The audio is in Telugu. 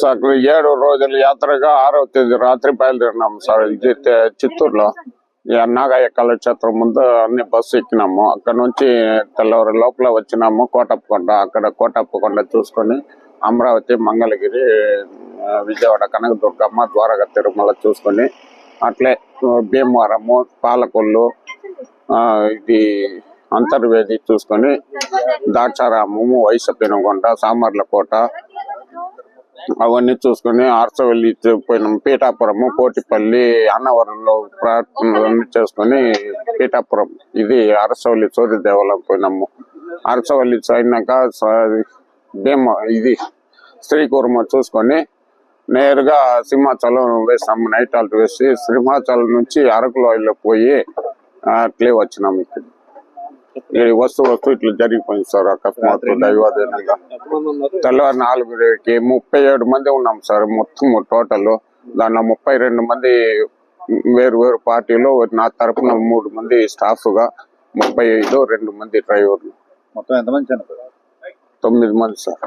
సార్ 7 రోజుల యాత్రగా 6వ తేదీ రాత్రి బయలుదేరినాము సార్. ఇది చిత్తూరులో నాగయ్య కళాక్షేత్రం ముందు అన్ని బస్సు ఎక్కినాము. అక్కడ నుంచి తెల్లవారు లోపల వచ్చినాము కోటప్పకొండ. అక్కడ కోటప్పకొండ చూసుకొని అమరావతి, మంగళగిరి, విజయవాడ కనకదుర్గమ్మ, ద్వారకా తిరుమల చూసుకొని అట్లే భీమవరము, పాలకొల్లు, ఇది అంతర్వేది చూసుకొని దాక్షారామము, వైశపెనుగొండ, సామర్లకోట అవన్నీ చూసుకొని అరసవల్లి పోయినాము. పీఠాపురము, కోటిపల్లి, అన్నవరంలో ప్రార్థనలు చేసుకొని పీఠాపురం ఇది అరసవల్లి సూర్య దేవాలయం పోయినాము. అరసవల్లి అయినాక ఇది శ్రీకూర్మ చూసుకొని నేరుగా సింహాచలం వేసాము. నైట్ హాల్ట్ వేసి సింహాచలం నుంచి అరకులోయలో పోయి అట్లే వచ్చినాము. ఇక్కడ వస్తు ఇట్లా జరిగిపోయింది సార్. అకస్మాత్ దైవాధీనంగా తెల్లవారు 4కి 37 మంది ఉన్నాం సార్ మొత్తం టోటల్. దాంట్లో 32 మంది వేరు పార్టీలో, నా తరపున 3 మంది స్టాఫ్ గా 35, 2 మంది డ్రైవర్లు, మొత్తం ఎంతమంది చనిపోయారు? 9 మంది సార్.